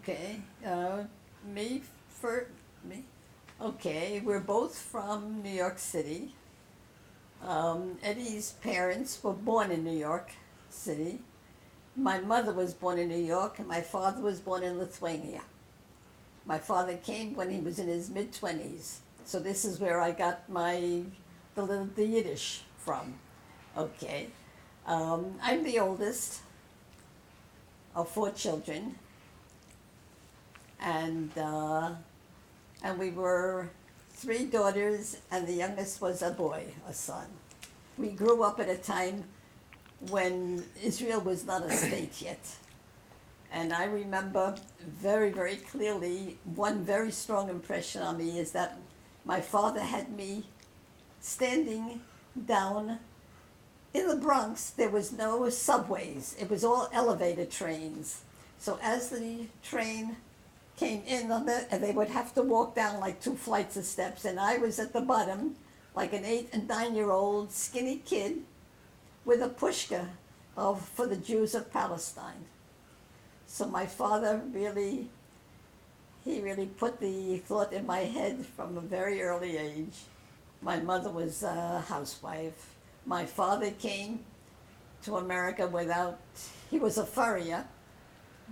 Okay, me for me. Okay, we're both from New York City. Eddie's parents were born in New York City. My mother was born in New York, and my father was born in Lithuania. My father came when he was in his mid-20s, so this is where I got the Yiddish from. Okay, I'm the oldest of four children, and we were three daughters, and the youngest was a boy, a son. We grew up at a time when Israel was not a state yet. And I remember very, very clearly, one very strong impression on me is that my father had me standing down in the Bronx. There was no subways, it was all elevator trains. So as the train came in and they would have to walk down like two flights of steps, and I was at the bottom, like an 8 and 9-year-old skinny kid with a pushka for the Jews of Palestine. So my father really put the thought in my head from a very early age. My mother was a housewife. My father came to America he was a furrier,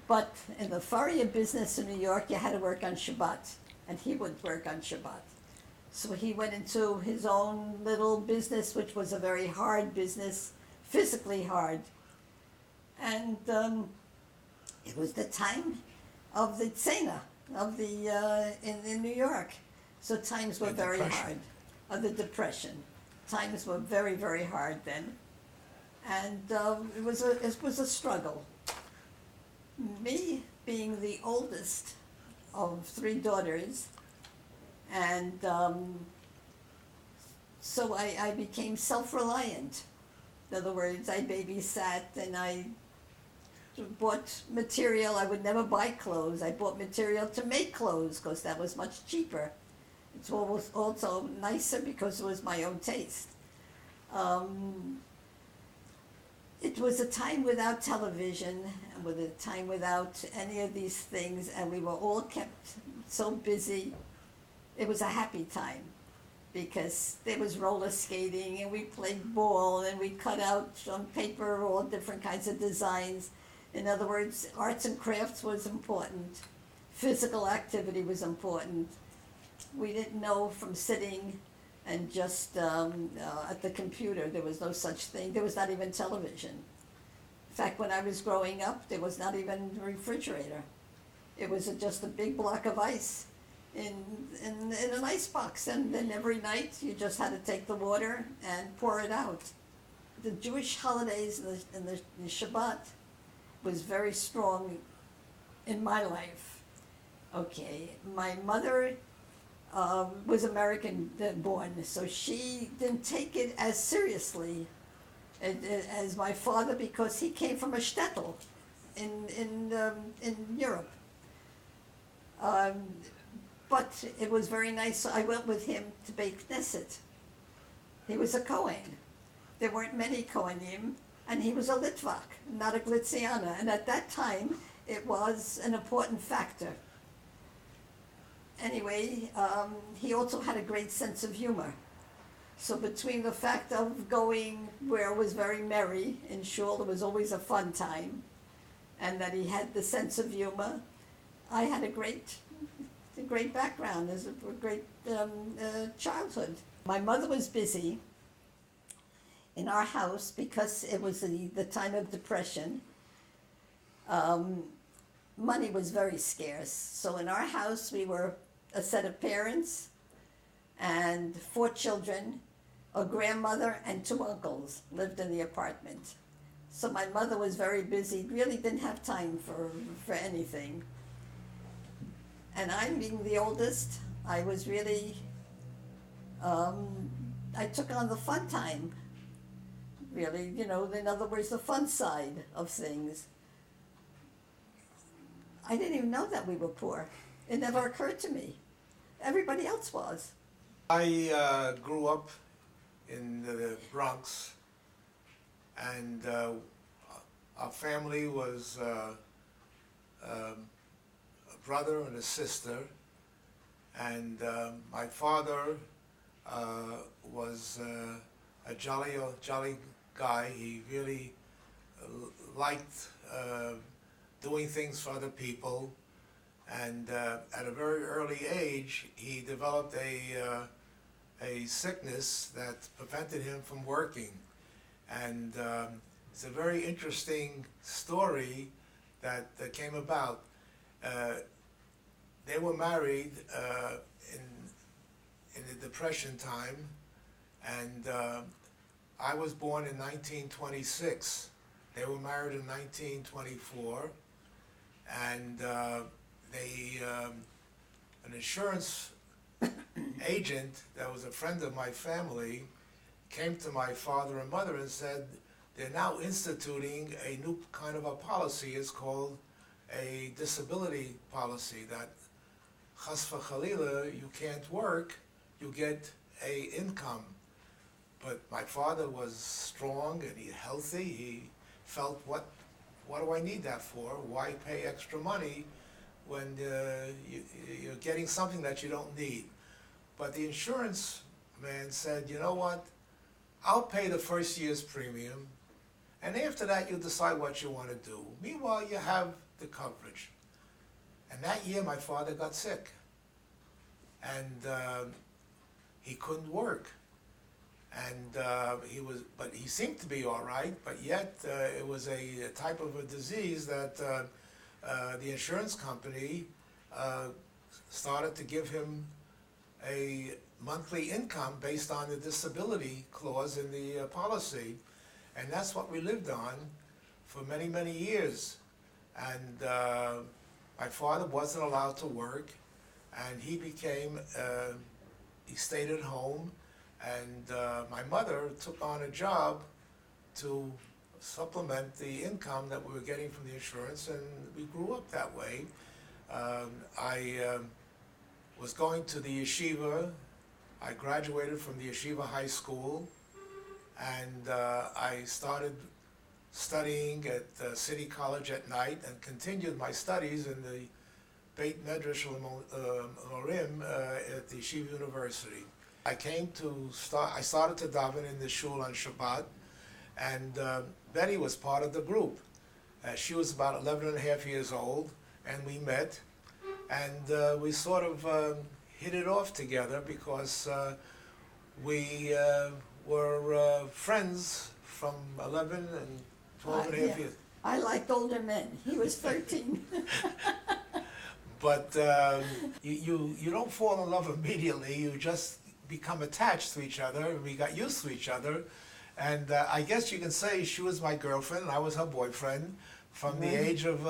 but in the furrier business in New York, you had to work on Shabbat, and he would work on Shabbat. So he went into his own little business, which was a very hard business, physically hard. And it was the time of the Tzena, in New York. So times were very hard, of the Depression. Times were very, very hard then. And it was a struggle. Me being the oldest of three daughters, and so I became self-reliant. In other words, I babysat and I bought material. I would never buy clothes. I bought material to make clothes because that was much cheaper. It was also nicer because it was my own taste. It was a time without television and with a time without any of these things, and we were all kept so busy. It was a happy time because there was roller skating and we played ball and we cut out on paper all different kinds of designs. In other words, arts and crafts was important. Physical activity was important. We didn't know from sitting and just at the computer. There was no such thing. There was not even television. In fact, when I was growing up, there was not even a refrigerator. It was just a big block of ice in an ice box, and then every night you just had to take the water and pour it out. The Jewish holidays and the Shabbat was very strong in my life. Okay, my mother was American born, so she didn't take it as seriously as my father because he came from a shtetl in Europe. But it was very nice. So I went with him to Beit Knesset. He was a Kohen. There weren't many Kohanim, and he was a Litvak, not a Glitziana. And at that time, it was an important factor. Anyway, he also had a great sense of humor. So between the fact of going where it was very merry in shul, it was always a fun time, and that he had the sense of humor, I had a great background, as a great childhood. My mother was busy in our house because it was the time of Depression. Money was very scarce. So in our house, we were a set of parents and four children. A grandmother and two uncles lived in the apartment. So my mother was very busy, really didn't have time for anything. And I, being the oldest, I was really, I took on the fun time, really, in other words, the fun side of things. I didn't even know that we were poor. It never occurred to me. Everybody else was. I grew up in the Bronx, and our family was brother and a sister, and my father was a jolly guy. He really liked doing things for other people, and at a very early age, he developed a sickness that prevented him from working. And it's a very interesting story that came about. They were married in the Depression time, and I was born in 1926. They were married in 1924, and an insurance agent that was a friend of my family came to my father and mother and said, they're now instituting a new kind of a policy. It's called a disability policy, that chas v'chalila, you can't work, you get a income. But my father was strong and healthy. He felt, what do I need that for? Why pay extra money when you're getting something that you don't need? But the insurance man said, you know what, I'll pay the first year's premium, and after that you decide what you want to do. Meanwhile, you have the coverage. And that year my father got sick, and he couldn't work. And but he seemed to be all right, but yet it was a type of a disease that the insurance company started to give him a monthly income based on the disability clause in the policy. And that's what we lived on for many, many years. And my father wasn't allowed to work, and he stayed at home. And my mother took on a job to supplement the income that we were getting from the insurance, and we grew up that way. I was going to the yeshiva. I graduated from the yeshiva high school, and I started studying at City College at night and continued my studies in the Beit Medrash Morim at the Yeshiva University. I started to daven in the shul on Shabbat, and Betty was part of the group. She was about 11 and a half years old, and we met, and we sort of hit it off together because we were friends from 11 and 12 and a half years. I liked older men. He was 13. But you don't fall in love immediately. You just become attached to each other. We got used to each other, and I guess you can say she was my girlfriend and I was her boyfriend from the age of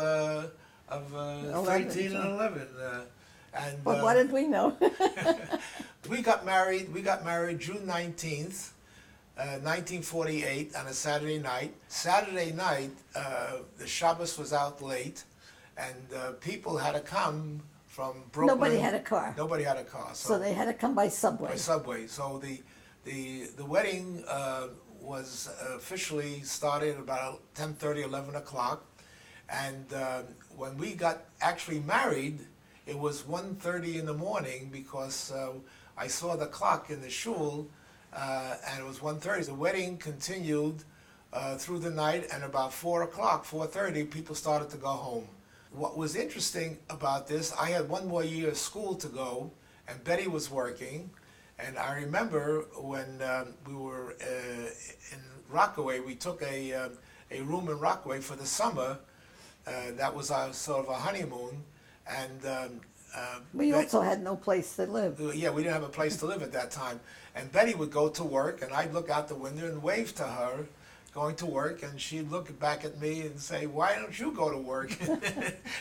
13 and 11. But what did we know? We got married June 19th, 1948, on a Saturday night. Saturday night, the Shabbos was out late, and people had to come from Brooklyn. Nobody had a car. Nobody had a car. So they had to come by subway. By subway. So the wedding was officially started about 10:30, 11 o'clock. And when we got actually married, it was 1:30 in the morning because I saw the clock in the shul, and it was 1:30. The wedding continued through the night, and about 4 o'clock, 4:30, people started to go home. What was interesting about this, I had one more year of school to go, and Betty was working. And I remember when we were in Rockaway, we took a room in Rockaway for the summer. That was our sort of a honeymoon. And we also had no place to live. Yeah, we didn't have a place to live at that time. And Betty would go to work, and I'd look out the window and wave to her, going to work, and she'd look back at me and say, why don't you go to work?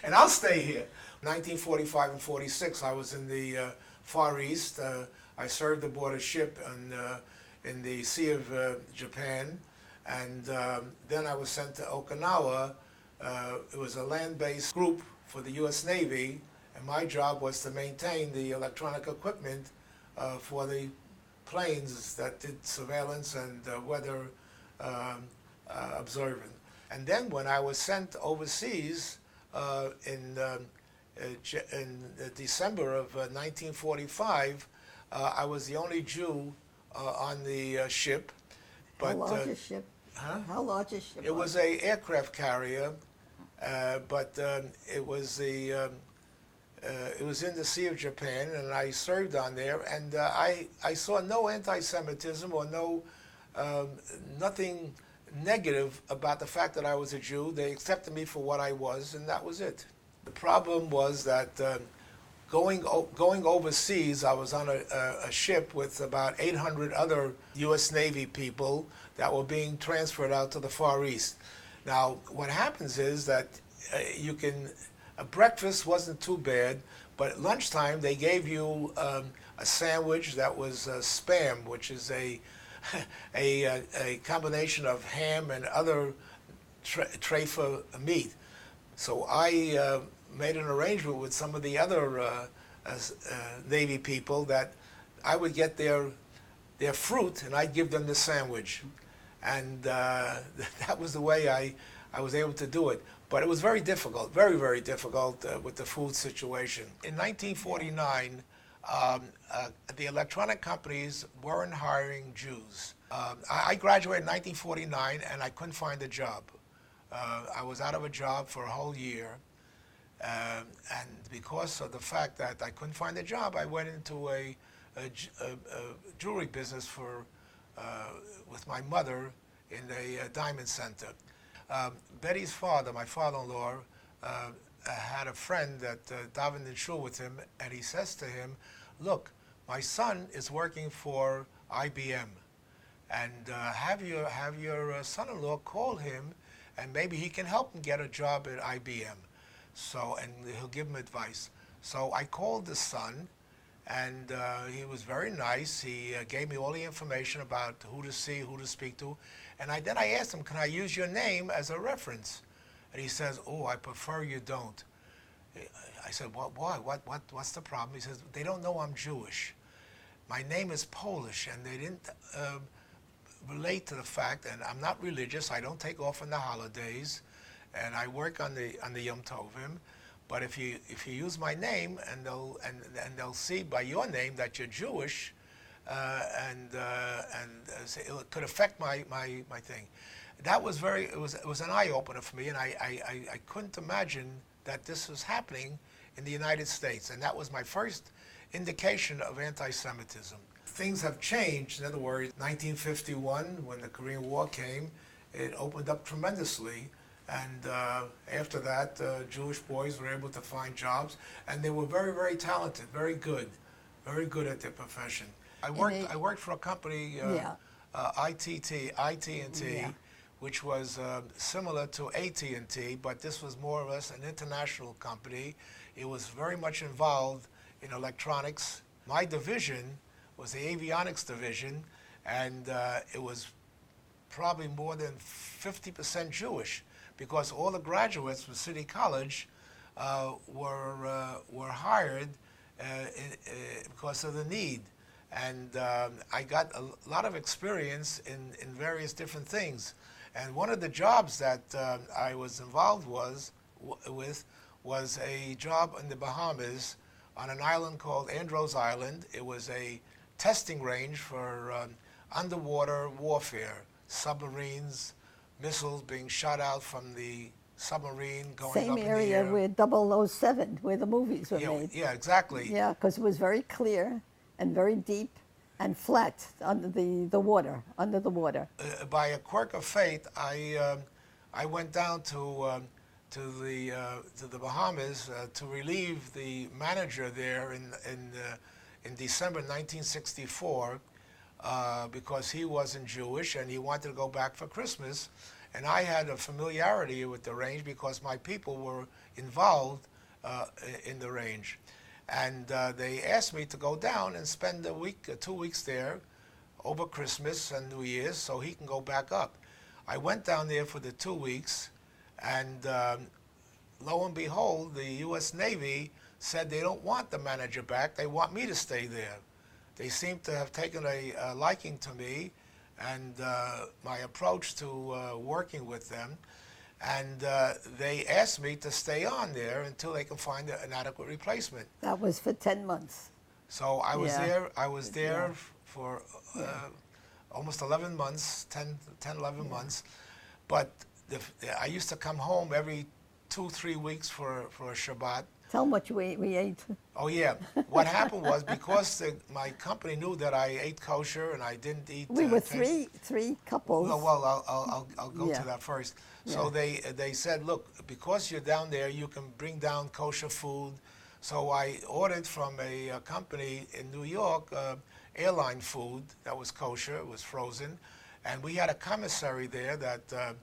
And I'll stay here. 1945 and 46, I was in the Far East. I served aboard a ship in the Sea of Japan, and then I was sent to Okinawa. It was a land-based group for the U.S. Navy, and my job was to maintain the electronic equipment for the planes that did surveillance and weather observing. And then when I was sent overseas in in December of 1945, I was the only Jew on the ship. How But large a ship? huh? How large a ship? It was a aircraft carrier, but it was it was in the Sea of Japan, and I served on there, and I saw no anti-Semitism or nothing negative about the fact that I was a Jew. They accepted me for what I was, and that was it. The problem was that going overseas, I was on a ship with about 800 other U.S. Navy people that were being transferred out to the Far East. Now, what happens is that breakfast wasn't too bad, but at lunchtime they gave you a sandwich that was Spam, which is a combination of ham and other treifa meat. So I made an arrangement with some of the other Navy people that I would get their fruit and I'd give them the sandwich. And that was the way I was able to do it. But it was very difficult, very, very difficult with the food situation. In 1949, the electronic companies weren't hiring Jews. I graduated in 1949 and I couldn't find a job. I was out of a job for a whole year. And because of the fact that I couldn't find a job, I went into a jewelry business with my mother in a diamond center. Betty's father, my father-in-law, had a friend that davened in shul with him, and he says to him, "Look, my son is working for IBM, and have your son-in-law call him, and maybe he can help him get a job at IBM. So, and he'll give him advice." So I called the son, and he was very nice. He gave me all the information about who to see, who to speak to. And then I asked him, "Can I use your name as a reference?" And he says, "Oh, I prefer you don't." I said, "Why? What's the problem?" He says, "They don't know I'm Jewish. My name is Polish, and they didn't relate to the fact, and I'm not religious. I don't take off on the holidays, and I work on the Yom Tovim. But if you use my name, and they'll see by your name that you're Jewish, it could affect my thing." That was it was an eye opener for me, and I couldn't imagine that this was happening in the United States, and that was my first indication of anti-Semitism. Things have changed. In other words, 1951, when the Korean War came, it opened up tremendously. And after that, Jewish boys were able to find jobs, and they were very, very talented, very good at their profession. I worked for a company, IT&T, Yeah. which was similar to AT&T, but this was more or less an international company. It was very much involved in electronics. My division was the avionics division, and it was probably more than 50% Jewish, because all the graduates from City College were hired because of the need. And I got a lot of experience in various different things. And one of the jobs that I was involved with was a job in the Bahamas on an island called Andros Island. It was a testing range for underwater warfare, submarines, missiles being shot out from the submarine going Same up in the area air. where 007, where the movies were made. Yeah, exactly. Yeah, because it was very clear and very deep and flat under the water, under the water. By a quirk of fate, I went down to the Bahamas to relieve the manager there in December 1964 because he wasn't Jewish and he wanted to go back for Christmas. And I had a familiarity with the range because my people were involved in the range. And they asked me to go down and spend a week, 2 weeks there over Christmas and New Year's so he can go back up. I went down there for the 2 weeks, and lo and behold, the U.S. Navy said they don't want the manager back, they want me to stay there. They seem to have taken a liking to me and my approach to working with them. and they asked me to stay on there until they can find an adequate replacement. That was for 10 months. So I was Yeah. there. I was there Yeah. for Yeah. almost 11 months, 10, 11 months. But I used to come home every 2, 3 weeks for a Shabbat. Tell them what we ate. Oh yeah. What happened was because my company knew that I ate kosher and I didn't eat. We were taste- three couples. Well, I'll go Yeah. to that first. So Yeah. they said, look, because you're down there, you can bring down kosher food. So I ordered from a company in New York, airline food that was kosher, it was frozen, and we had a commissary there that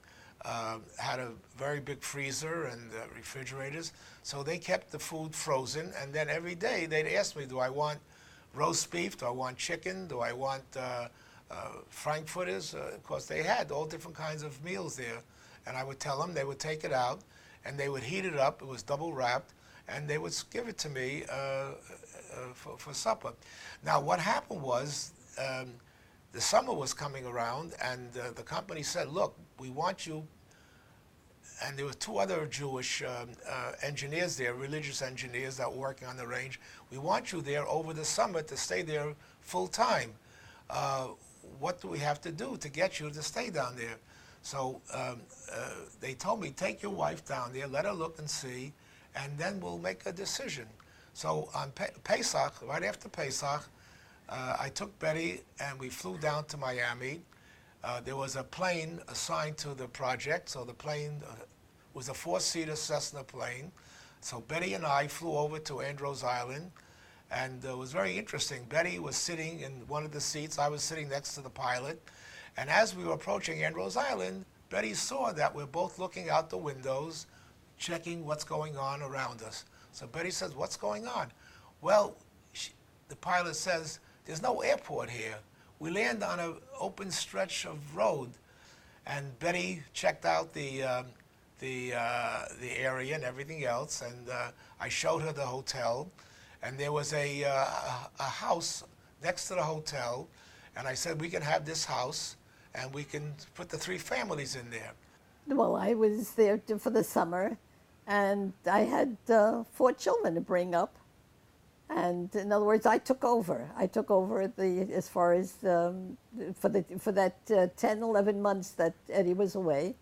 had a very big freezer and refrigerators. So they kept the food frozen, and then every day they'd ask me, do I want roast beef? Do I want chicken? Do I want frankfurters? Of course, they had all different kinds of meals there. And I would tell them, they would take it out, and they would heat it up. It was double wrapped, and they would give it to me for supper. Now, what happened was the summer was coming around, and the company said, look, we want you, and there were 2 other Jewish engineers there, religious engineers that were working on the range. We want you there over the summer to stay there full time. What do we have to do to get you to stay down there? So they told me, take your wife down there, let her look and see, and then we'll make a decision. So on Pesach, right after Pesach, I took Betty and we flew down to Miami. There was a plane assigned to the project, so the plane was a 4-seater Cessna plane. So Betty and I flew over to Andros Island, and it was very interesting. Betty was sitting in one of the seats. I was sitting next to the pilot. And as we were approaching Andros Island, Betty saw that we're both looking out the windows, checking what's going on around us. So Betty says, what's going on? Well, the pilot says, there's no airport here. We land on an open stretch of road. And Betty checked out the area and everything else, and I showed her the hotel. And there was a house next to the hotel, and I said, we can have this house, and we can put the 3 families in there. Well, I was there for the summer, and I had 4 children to bring up. And in other words, I took over. I took over as far as for that 10, 11 months that Eddie was away.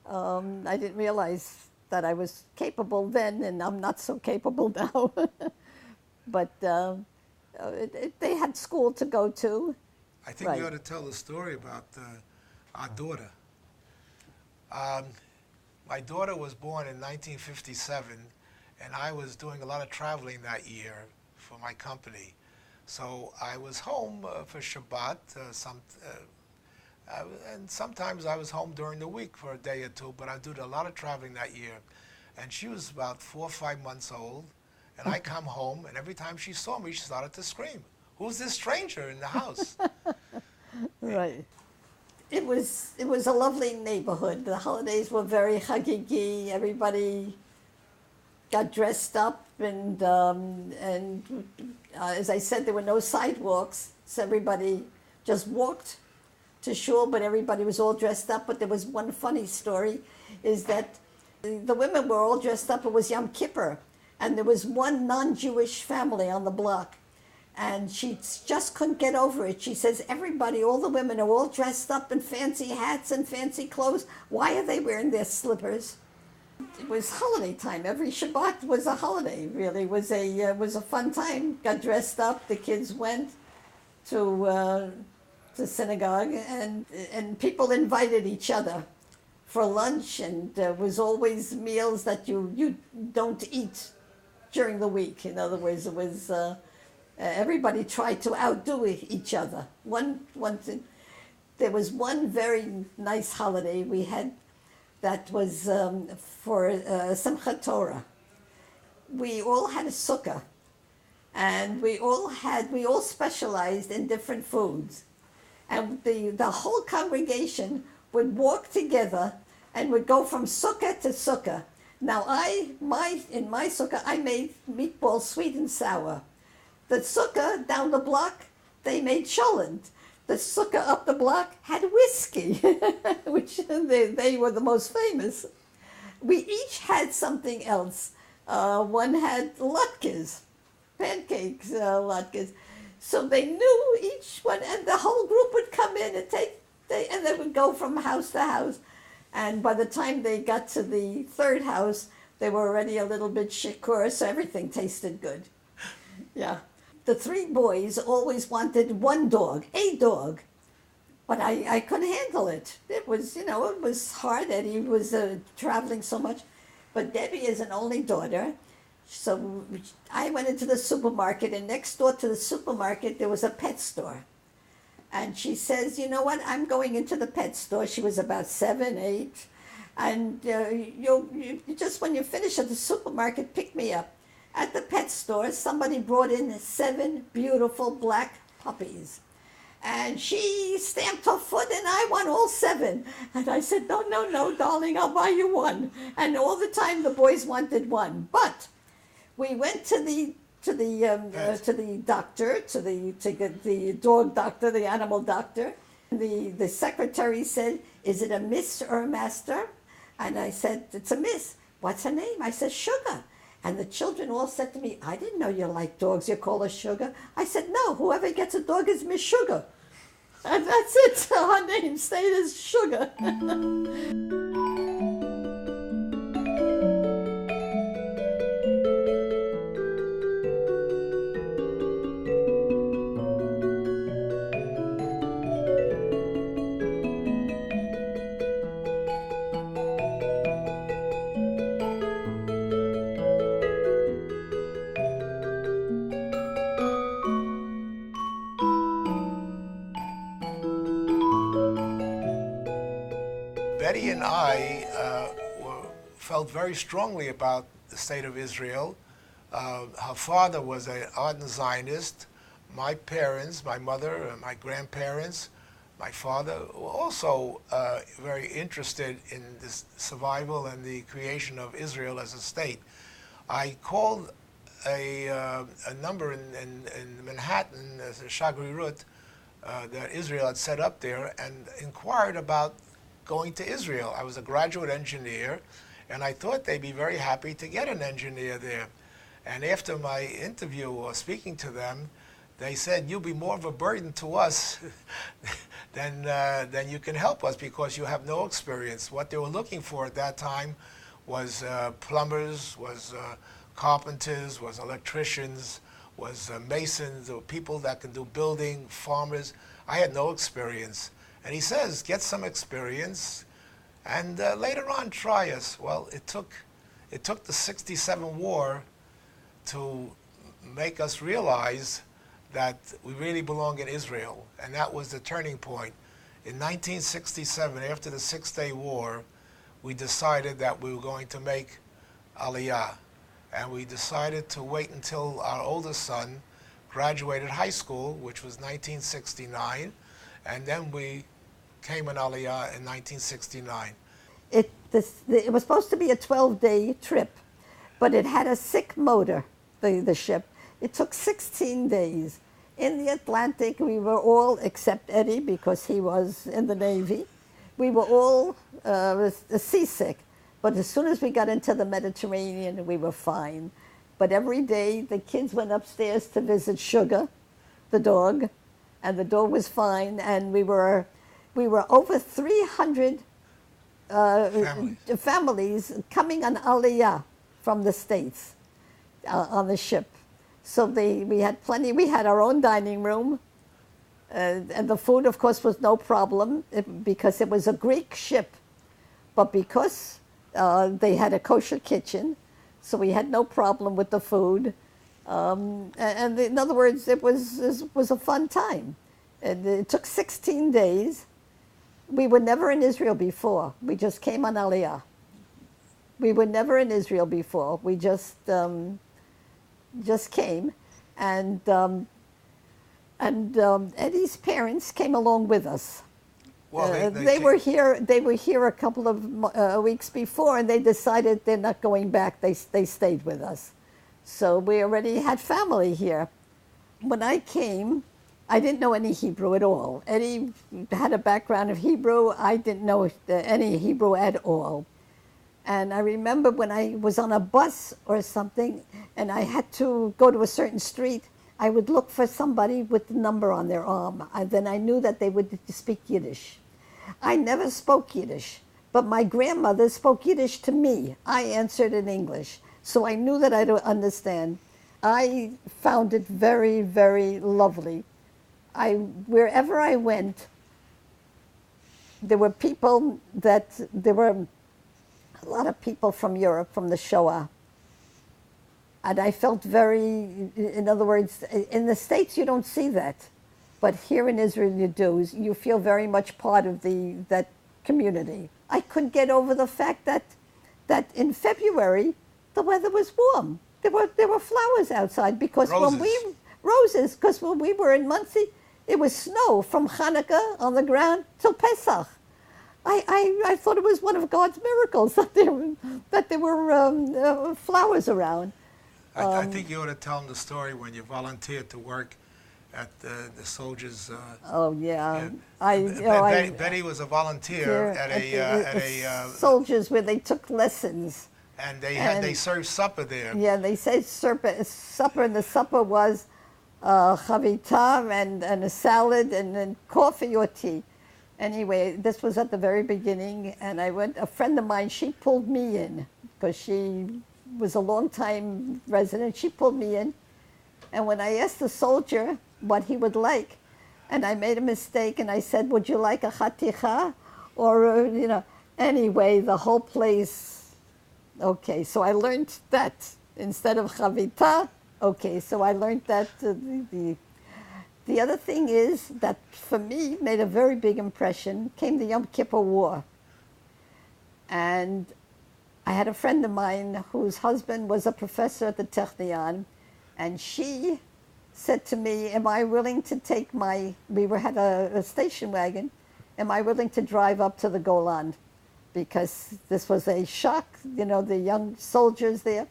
I didn't realize that I was capable then, and I'm not so capable now. But they had school to go to. I think you ought to tell the story about our daughter. My daughter was born in 1957, and I was doing a lot of traveling that year for my company. So I was home for Shabbat, and sometimes I was home during the week for a day or 2, but I did a lot of traveling that year. And she was about 4 or 5 months old, and I come home, and every time she saw me, she started to scream, who's this stranger in the house? Right. It was a lovely neighborhood. The holidays were very hagigi. Everybody got dressed up, and as I said, there were no sidewalks, so everybody just walked to shul, but everybody was all dressed up. But there was one funny story, is that the women were all dressed up. It was Yom Kippur, and there was one non-Jewish family on the block, and she just couldn't get over it. She says, everybody, all the women are all dressed up in fancy hats and fancy clothes. Why are they wearing their slippers? It was holiday time. Every Shabbat was a holiday, really. It was a fun time. Got dressed up. The kids went to synagogue, and people invited each other for lunch, and there was always meals that you don't eat during the week. In other words, it was everybody tried to outdo each other. There was one very nice holiday we had that was for Simchat Torah. We all had a sukkah, and we all specialized in different foods, and the whole congregation would walk together and would go from sukkah to sukkah. Now in my sukkah I made meatballs sweet and sour. The sukkah down the block, they made cholent. The sukkah up the block had whiskey, which huge. They were the most famous. We each had something else. One had latkes, pancakes, latkes. So they knew each one, and the whole group would come in and and they would go from house to house. And by the time they got to the third house, they were already a little bit shikur, so everything tasted good. Yeah. The three boys always wanted one dog, a dog. But I couldn't handle it. It was, it was hard. Eddie was traveling so much. But Debbie is an only daughter. So I went into the supermarket, and next door to the supermarket, there was a pet store. And she says, you know what, I'm going into the pet store. She was about 7, 8. And you just, when you finish at the supermarket, pick me up. At the pet store, somebody brought in 7 beautiful black puppies. And she stamped her foot, and I want all 7. And I said, no, darling, I'll buy you one. And all the time the boys wanted one. But we went to the doctor, to get the dog doctor, the animal doctor. The secretary said, is it a miss or a master? And I said, it's a miss. What's her name? I said, Sugar. And the children all said to me, I didn't know you like dogs, you call her Sugar. I said, no, whoever gets a dog is Miss Sugar. And that's it, her name stayed as Sugar. Betty and I felt very strongly about the state of Israel. Her father was an ardent Zionist. My parents, my mother, and my grandparents, my father were also very interested in the survival and the creation of Israel as a state. I called a number in Manhattan as a shagrirut that Israel had set up there and inquired about going to Israel. I was a graduate engineer, and I thought they'd be very happy to get an engineer there. And after my interview or speaking to them, they said, you'll be more of a burden to us than you can help us because you have no experience. What they were looking for at that time was plumbers, was carpenters, was electricians, was masons, or people that can do building, farmers. I had no experience. And he says, get some experience, and later on try us. Well, it took the '67 war to make us realize that we really belong in Israel, and that was the turning point. In 1967, after the Six-Day War, we decided that we were going to make Aliyah, and we decided to wait until our oldest son graduated high school, which was 1969, and then we came in Aliyah in 1969. It was supposed to be a 12-day trip, but it had a sick motor, the ship. It took 16 days. In the Atlantic, we were all, except Eddie, because he was in the Navy, we were all seasick. But as soon as we got into the Mediterranean, we were fine. But every day, the kids went upstairs to visit Sugar, the dog, and the dog was fine, and we were over 300 families coming on Aliyah from the States on the ship. So we had plenty. We had our own dining room, and the food, of course, was no problem because it was a Greek ship. But because they had a kosher kitchen, so we had no problem with the food. And in other words, it was a fun time. And it took 16 days. We were never in Israel before. We just came on Aliyah. We were never in Israel before. We just came, and Eddie's parents came along with us. Well, they were here. They were here a couple of weeks before, and they decided they're not going back. They stayed with us, so we already had family here. When I came, I didn't know any Hebrew at all. Eddie had a background of Hebrew. I didn't know any Hebrew at all. And I remember when I was on a bus or something and I had to go to a certain street, I would look for somebody with the number on their arm. And then I knew that they would speak Yiddish. I never spoke Yiddish, but my grandmother spoke Yiddish to me. I answered in English. So I knew that I don't understand. I found it very, very lovely. Wherever I went, there were a lot of people from Europe, from the Shoah. And I felt in other words, in the States you don't see that. But here in Israel you do. You feel very much part of that community. I couldn't get over the fact that in February the weather was warm. There were flowers outside because roses, because when we were in Muncie, it was snow from Hanukkah on the ground till Pesach. I thought it was one of God's miracles that there were flowers around. I think you ought to tell them the story when you volunteered to work at the soldiers. Oh yeah, Betty was a volunteer at a soldiers where they took lessons. And they served supper there. Yeah, they said supper, and the supper was chavita and a salad and then coffee or tea. Anyway, this was at the very beginning, and a friend of mine, she pulled me in because she was a long-time resident. She pulled me in, and when I asked the soldier what he would like, and I made a mistake, and I said, would you like a chaticha? Or, anyway, the whole place, okay, so I learned that instead of chavita, okay, so I learned that. The other thing is that for me made a very big impression came the Yom Kippur War. And I had a friend of mine whose husband was a professor at the Technion, and she said to me, am I willing to take we had a station wagon, am I willing to drive up to the Golan? Because this was a shock, the young soldiers there.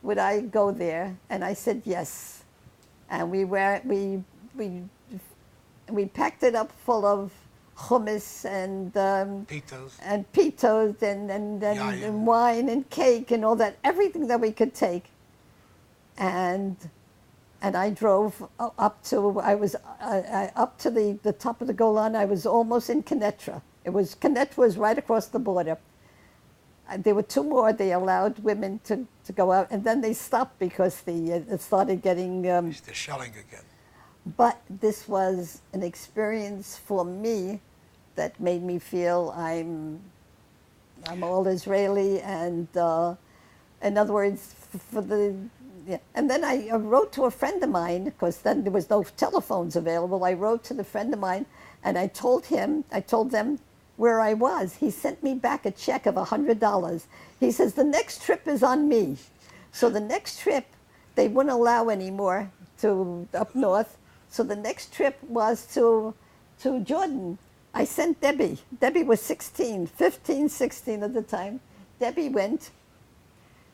Would I go there? And I said yes. And we packed it up full of hummus and pitos and wine and cake and all that, everything that we could take. And I drove up to the top of the Golan. I was almost in Kenetra. Kenetra was right across the border. There were 2 more. They allowed women to go out, and then they stopped because it started getting... They're shelling again. But this was an experience for me that made me feel I'm all Israeli, and in other words, And then I wrote to a friend of mine, because then there was no telephones available. I wrote to the friend of mine, and I told them where I was. He sent me back a check of $100. He says, the next trip is on me. So the next trip, they wouldn't allow anymore to up north. So the next trip was to Jordan. I sent Debbie. Debbie was 16 at the time. Debbie went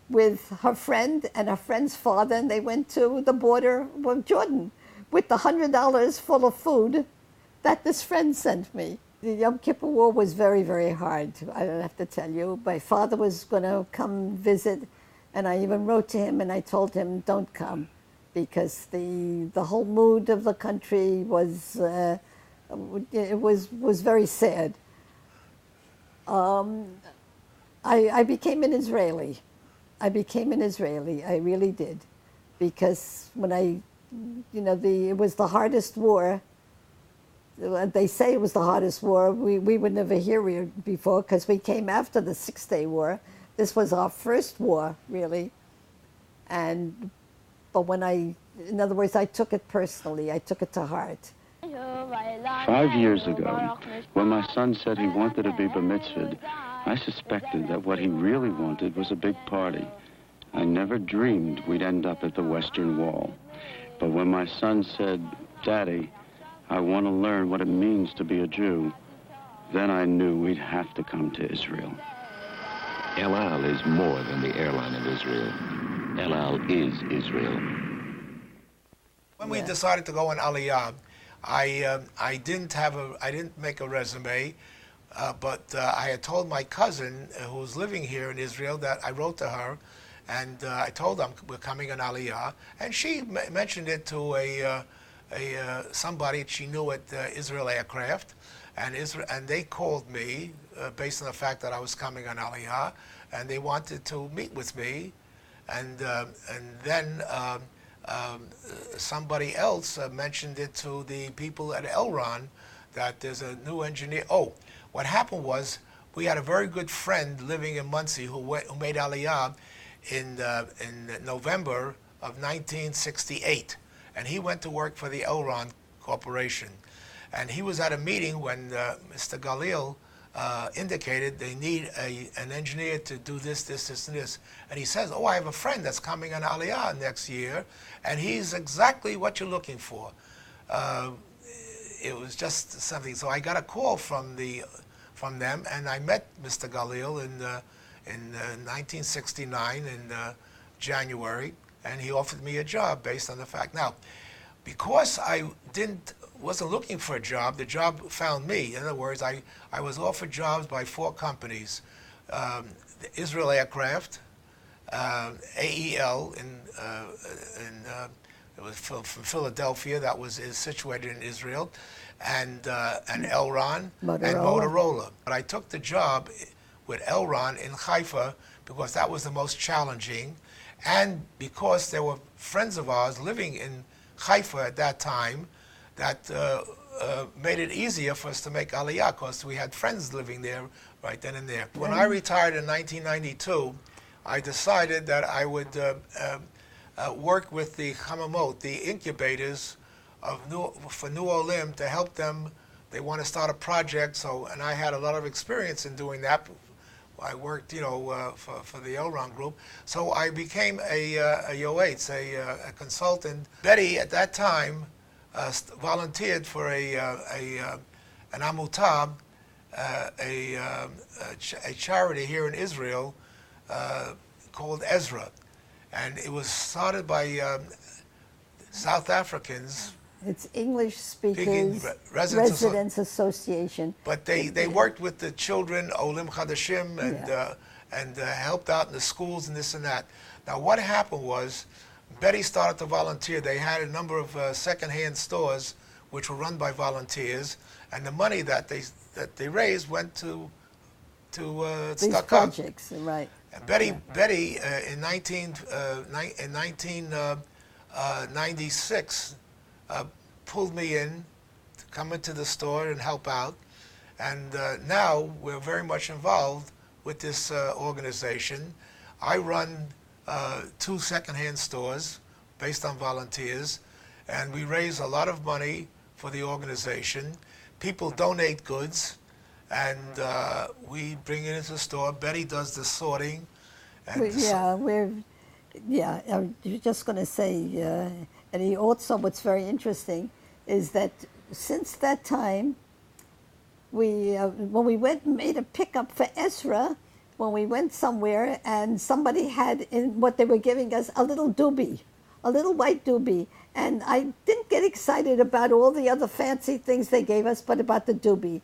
with her friend and her friend's father, and they went to the border of Jordan with the $100 full of food that this friend sent me. The Yom Kippur War was very, very hard. I don't have to tell you. My father was going to come visit, and I even wrote to him, and I told him, don't come, because the whole mood of the country was very sad. I became an Israeli. I really did, because when it was the hardest war. They say it was the hardest war. We would never hear it before, because we came after the 6-Day War. This was our first war, really. But in other words, I took it personally. I took it to heart. 5 years ago, when my son said he wanted to be bar mitzvahed, I suspected that what he really wanted was a big party. I never dreamed we'd end up at the Western Wall. But when my son said, Daddy, I want to learn what it means to be a Jew, then I knew we'd have to come to Israel. El Al is more than the airline of Israel. El Al is Israel. When we decided to go in Aliyah, I didn't make a resume, but I had told my cousin who was living here in Israel that I wrote to her, and I told them we're coming on Aliyah, and she mentioned it to somebody she knew at Israel Aircraft, and they called me based on the fact that I was coming on Aliyah, and they wanted to meet with me, and then somebody else mentioned it to the people at Elron that there's a new engineer. Oh, what happened was we had a very good friend living in Muncie who made Aliyah in November of 1968, and he went to work for the Elron Corporation, and he was at a meeting when Mr. Galil indicated they need an engineer to do this, and this. And he says, oh, I have a friend that's coming on Aliyah next year, and he's exactly what you're looking for. It was just something. So I got a call from them, and I met Mr. Galil in 1969 in January, and he offered me a job based on the fact. Now, because I wasn't looking for a job, the job found me. In other words, I was offered jobs by 4 companies: Israel Aircraft, AEL it was from Philadelphia, that is situated in Israel, and Elron and Motorola. But I took the job with Elron in Haifa because that was the most challenging, and because there were friends of ours living in Haifa at that time that made it easier for us to make Aliyah because we had friends living there right then and there. When I retired in 1992, I decided that I would work with the Hamamot, the incubators for New Olim, to help them. They want to start a project, and I had a lot of experience in doing that. I worked, for the Elron group. So I became a yoetz, a consultant. Betty, at that time, volunteered for an amutab, a charity here in Israel called Ezra. And it was started by South Africans. It's English Speakers Residents Association. But they worked with the children, Olim Chadashim, and helped out in the schools and this and that. Now, what happened was, Betty started to volunteer. They had a number of second-hand stores which were run by volunteers, and the money that they raised went to these projects, right? And Betty in 1996 pulled me in to come into the store and help out, and now we're very much involved with this organization. I run 2 second-hand stores based on volunteers, and we raise a lot of money for the organization. People donate goods, and we bring it into the store. Betty does the sorting. And I was just going to say, and also what's very interesting is that since that time, when we went and made a pickup for Ezra, when we went somewhere and somebody had in what they were giving us a little doobie, a little white doobie, and I didn't get excited about all the other fancy things they gave us, but about the doobie.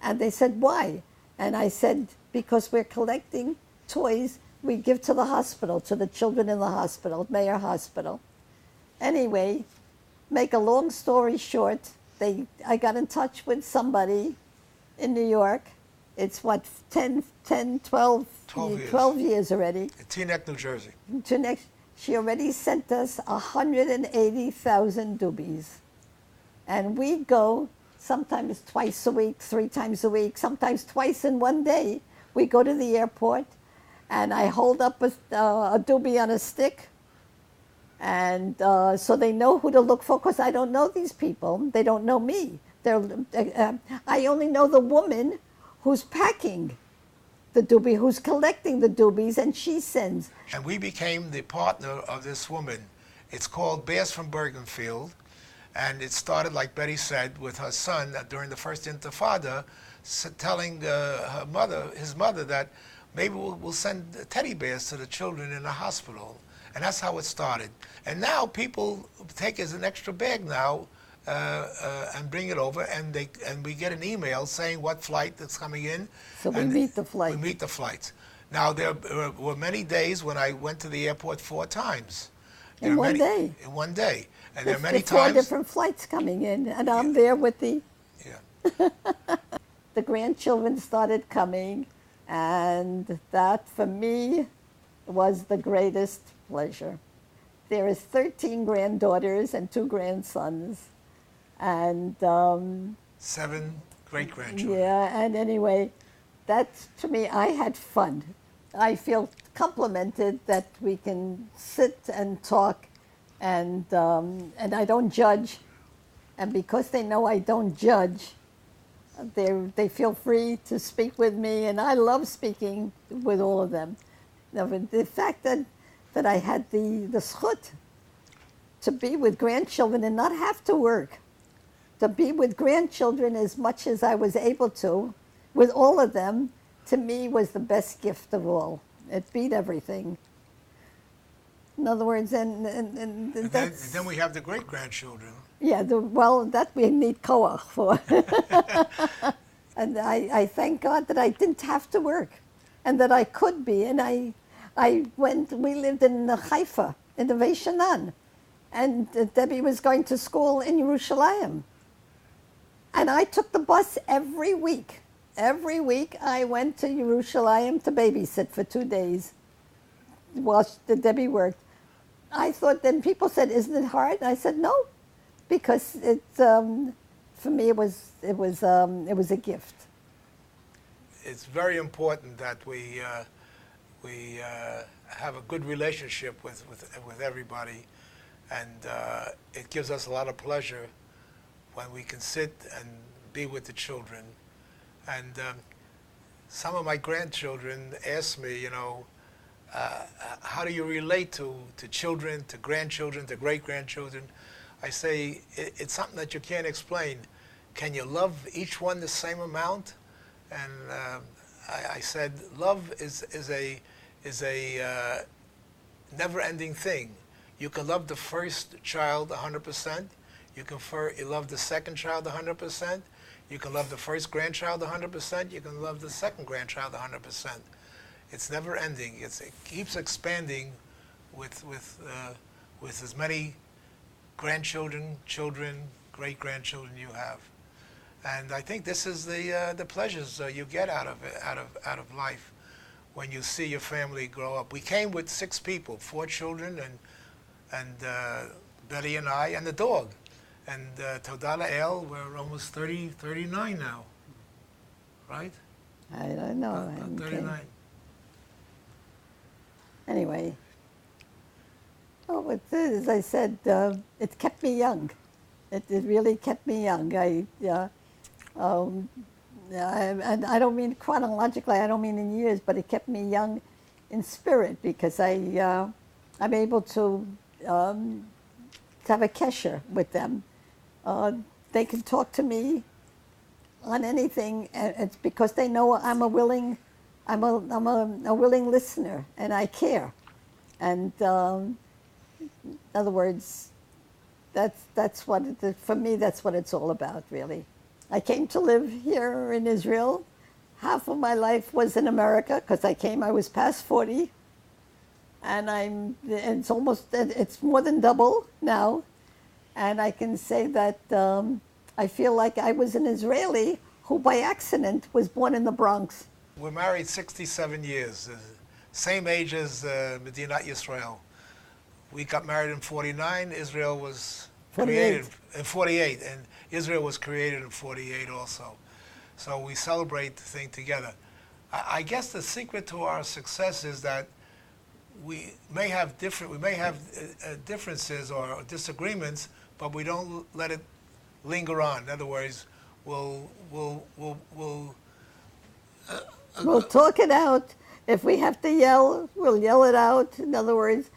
And they said, why? And I said, because we're collecting toys we give to the hospital, to the children in the hospital, Mayor Hospital. Anyway, make a long story short, I got in touch with somebody in New York. It's 12 years already. In Teaneck, New Jersey. She already sent us 180,000 doobies. And we go sometimes twice a week, 3 times a week, sometimes twice in one day. We go to the airport, and I hold up a doobie on a stick, and so they know who to look for, because I don't know these people. They don't know me. I only know the woman who's packing the doobie, who's collecting the doobies, and she sends. And we became the partner of this woman. It's called Bears from Bergenfield, and it started, like Betty said, with her son during the first Intifada, telling his mother, that maybe we'll send teddy bears to the children in the hospital. And that's how it started. And now people take as an extra bag now and bring it over, and we get an email saying what flight that's coming in. So we and meet the flight. We meet the flights. Now, there were many days when I went to the airport 4 times. In one day? In one day. And there are many There's 4 times... different flights coming in, and I'm there with the... Yeah. The grandchildren started coming, and that, for me, was the greatest pleasure. There is 13 granddaughters and 2 grandsons, and 7 great-grandchildren. yeah, and anyway, that's, to me, I had fun. I feel complimented that we can sit and talk, and I don't judge, and because they know I don't judge, they feel free to speak with me, and I love speaking with all of them. Now, the fact that I had the zchut to be with grandchildren and not have to work, to be with grandchildren as much as I was able to, with all of them, to me was the best gift of all. It beat everything. In other words, and that's... Then we have the great-grandchildren. Yeah, well, that we need koach for. And I thank God that I didn't have to work, and that I could be. And we lived in Haifa, in the Veishanan, and Debbie was going to school in Yerushalayim. And I took the bus every week. Every week I went to Yerushalayim to babysit for 2 days while Debbie worked. I thought, then people said, isn't it hard? And I said, no, because for me it was a gift. It's very important that we have a good relationship with everybody, and it gives us a lot of pleasure when we can sit and be with the children. And some of my grandchildren ask me, you know, how do you relate to children, to grandchildren, to great-grandchildren? I say, it's something that you can't explain. Can you love each one the same amount? And I said, love is a never-ending thing. You can love the first child 100%. You can love the second child 100%. You can love the first grandchild 100%. You can love the second grandchild 100%. It's never ending. It keeps expanding with as many grandchildren, children, great-grandchildren you have. And I think this is the pleasures you get out of life when you see your family grow up. We came with 6 people, 4 children, and Betty and I, and the dog. And Todala El, we're almost 39 now, right? I don't know. 39. Anyway, as I said, it kept me young. It really kept me young. And I don't mean chronologically, I don't mean in years, but it kept me young in spirit, because I'm able to have a kesher with them. They can talk to me on anything, and it's because they know I'm a willing listener, and I care. And in other words, that's what for me, that's what it's all about, really. I came to live here in Israel. Half of my life was in America, because I was past 40, and it's more than double now. And I can say that I feel like I was an Israeli who by accident was born in the Bronx. We're married 67 years, same age as Medinat Yisrael. We got married in 49, Israel was 48. created in 48, and Israel was created in 48 also. So we celebrate the thing together. I guess the secret to our success is that we may have differences or disagreements, but we don't let it linger on. In other words, we'll talk it out. If we have to yell, we'll yell it out. In other words,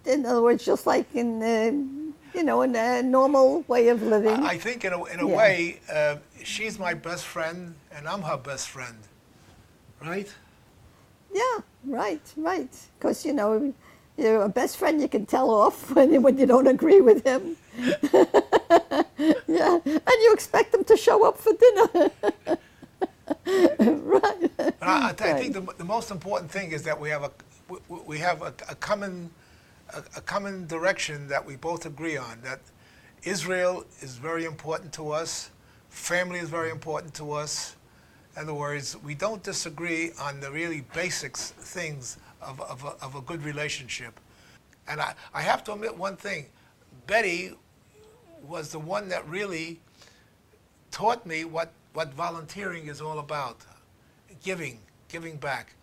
just like in a normal way of living. I think in a way, she's my best friend and I'm her best friend, right? Yeah, right. Because a best friend you can tell off when you don't agree with him. Yeah, and you expect them to show up for dinner. Right. But I think the most important thing is that we have a common direction that we both agree on. That Israel is very important to us. Family is very important to us. In other words, we don't disagree on the really basics things of a good relationship. And I have to admit one thing. Betty was the one that really taught me what volunteering is all about. Giving back.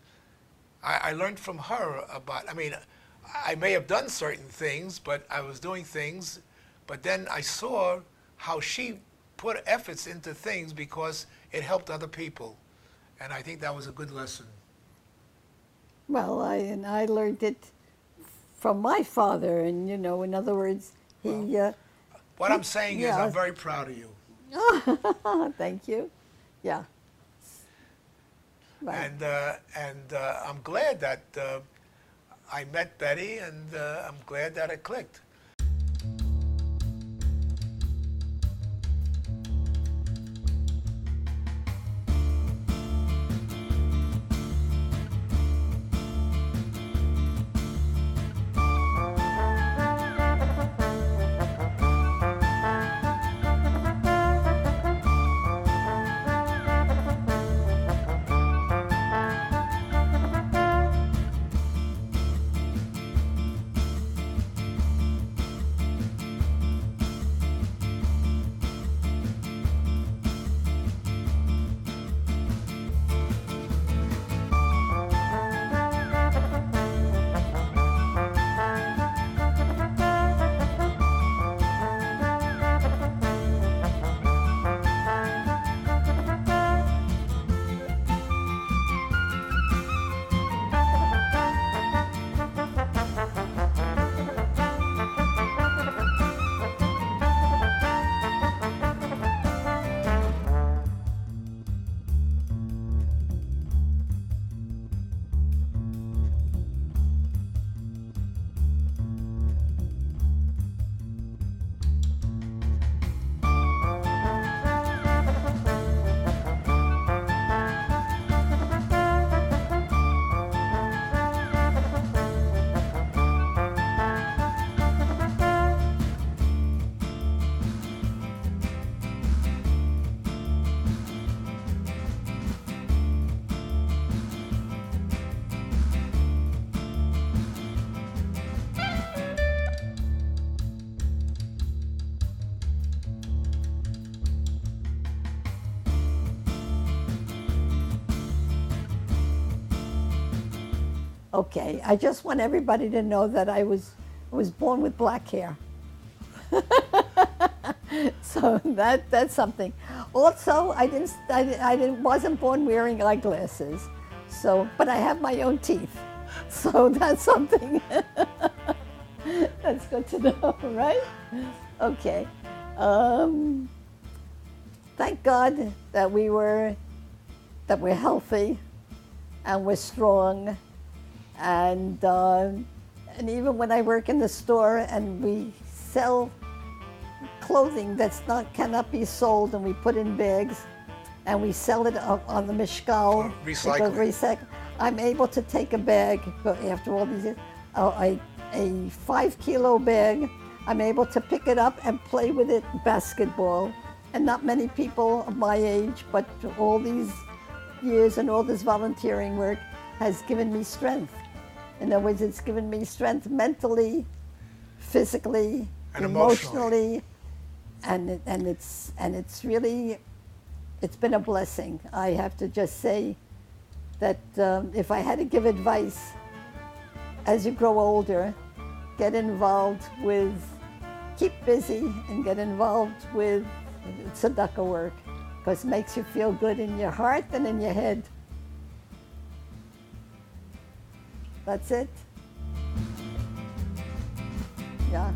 I learned from her about, I may have done certain things, but I was doing things, but then I saw how she put efforts into things because it helped other people. And I think that was a good lesson. Well, I learned it from my father, and in other words, he. What I'm saying is, I'm very proud of you. Thank you. Yeah. Right. And I'm glad that I met Betty, and I'm glad that it clicked. Okay, I just want everybody to know that I was born with black hair. So that's something. Also, I wasn't born wearing eyeglasses. So, but I have my own teeth. So that's something. That's good to know, right? Okay. Thank God that we're healthy and we're strong. And even when I work in the store and we sell clothing cannot be sold, and we put in bags and we sell it on the Mishkal, recycle. I'm able to take a bag after all these years, a 5-kilo bag. I'm able to pick it up and play with it basketball. And not many people of my age, but all these years and all this volunteering work has given me strength. In other words, it's given me strength mentally, physically, and emotionally, and it's really, it's been a blessing. I have to just say that if I had to give advice, as you grow older, get involved with, keep busy and get involved with tzedakah work, because it makes you feel good in your heart and in your head. That's it. Yeah.